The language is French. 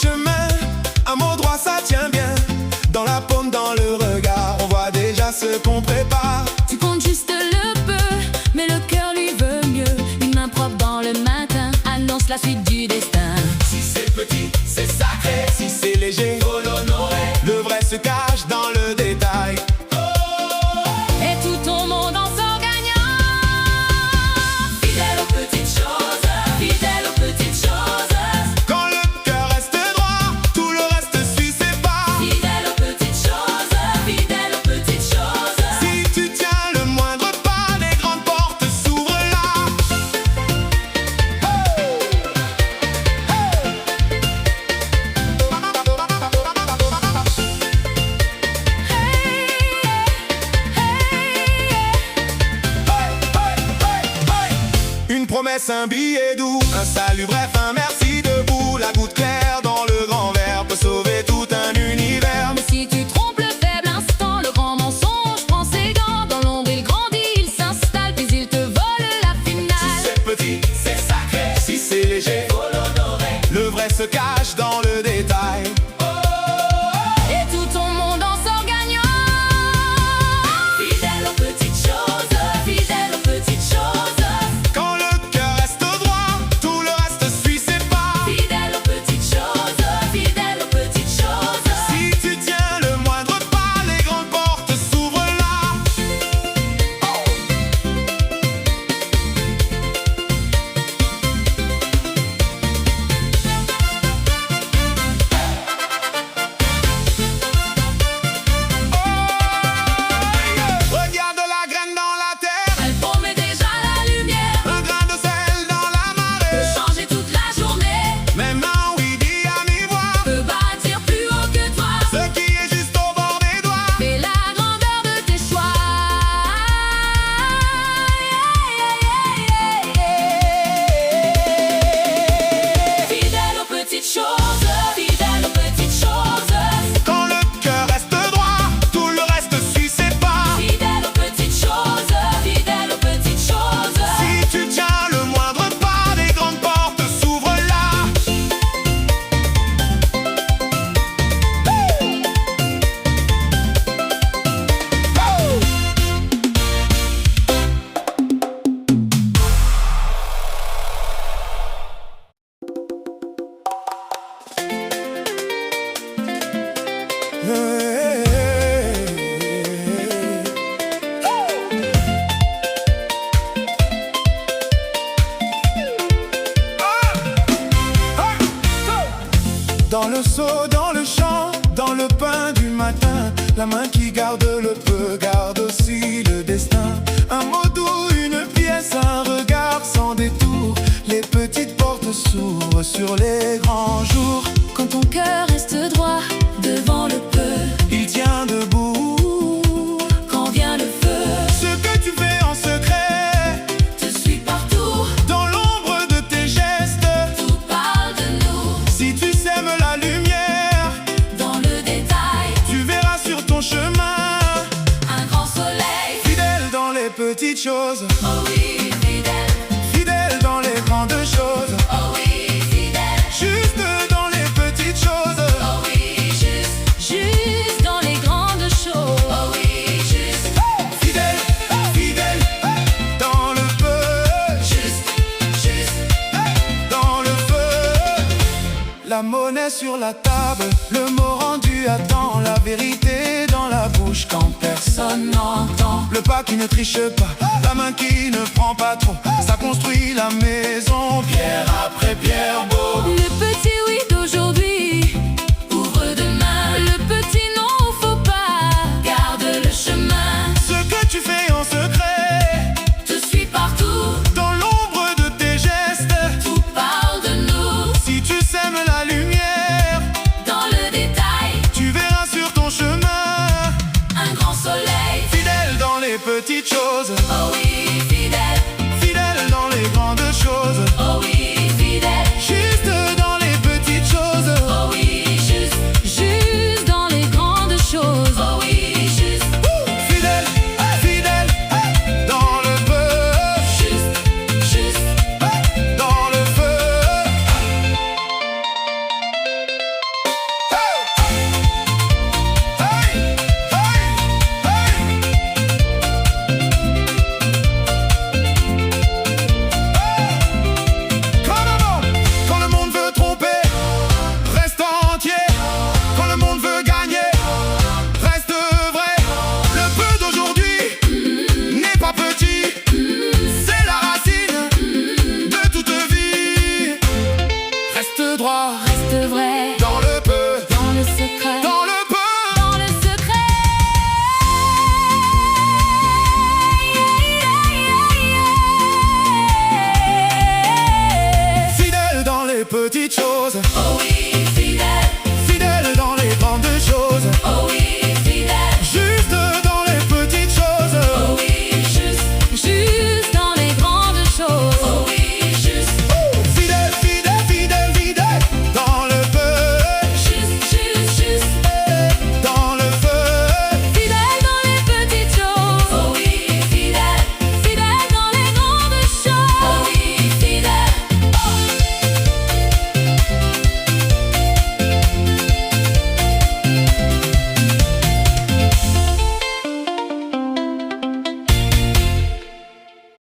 chemin, un mot droit ça tient bien. Dans la paume, dans le regard, on voit déjà ce qu'on prépare. Tu comptes juste le peu, mais le cœur lui veut mieux. Une main propre dans le matin annonce la suite du destin. Si c'est petit, c'est sacré. Si c'est léger, faut l'honorer. Le vrai se cache dans le détail. Et tout ton monde en sort gagnant. Fidèle aux petites choses, fidèle aux petites choses. Quand le cœur reste droit, tout le reste suit ses pas. Fidèle aux petites choses, fidèle aux petites choses. Si tu tiens le moindre pas, les grandes portes s'ouvrent là. Une promesse, un billet doux, un salut, bref, un merci debout. La goutte claire dans le grand verre peut sauver tout un univers. Mais si tu trompes le faible instant, le grand mensonge prend ses gants. Dans l'ombre il grandit, il s'installe, puis il te vole la finale. Si c'est petit, c'est sacré. Si c'est léger, faut l'honorer. Le vrai se cache dans le détail. Et tout ton monde en sort gagnant. Fidèle aux petites choses, fidèle aux petites choses. Quand le cœur reste droit, tout le reste suit ses pas. Fidèle aux petites choses, fidèle aux petites choses. Si tu tiens le moindre pas, les grandes portes s'ouvrent là. Regarde la graine dans la terre, Elle promet déjà la lumière, un grain de sel dans la marée. changer toute la journée. Même un oui dit à mi-voix, Peut bâtir plus haut que toi. ce qui est juste au bord des doigts. Fais la grandeur de tes choix. Fidèle aux petites choses, fidèle aux petites choses. Quand le cœur reste droit, tout le reste suit ses pas. Fidèle aux petites choses, fidèle aux petites choses. Si tu tiens le moindre pas, les grandes portes s'ouvrent là. Dans le seau, dans le champ, dans le pain du matin, la main qui garde le peu garde aussi le destin. Un mot doux, une pièce, un regard sans détour. Les petites portes s'ouvrent sur les grands jours. Quand ton cœur reste droit devant le peu, Il tient debout. quand vient le feu, Ce que tu fais en secret, te suis partout. dans l'ombre de tes gestes. Tout parle de nous Si tu sèmes la lumière, dans le détail. tu verras sur ton chemin. Un grand soleil, Fidèle dans les petites choses, oh oui, fidèle. fidèle dans les grandes choses. Oh oui, fidèle. Juste dans les petites choses. Oh oui, juste dans les grandes choses. Oh oui, juste Fidèle, fidèle, dans le feu, dans le feu. La monnaie sur la table, le mot rendu à temps. La vérité dans la bouche quand personne n'entend. Le pas qui ne triche pas, la main qui ne prend pas trop. Ça construit la maison, pierre après pierre beau. le petit oui d'aujourd'hui ouvre demain. Le petit non, faut pas, garde le chemin. Ce que tu fais en secret, Te suis partout, dans l'ombre de tes gestes. tout parle de nous Si tu sèmes la lumière, dans le détail. tu verras sur ton chemin. Un grand soleil, Fidèle dans les petites choses, oh oui, fidèle. fidèle dans les grandes choses. croire. Reste vrai Dans le peu, dans le secret. dans le peu. Dans le secret. Fidèle dans les petites choses.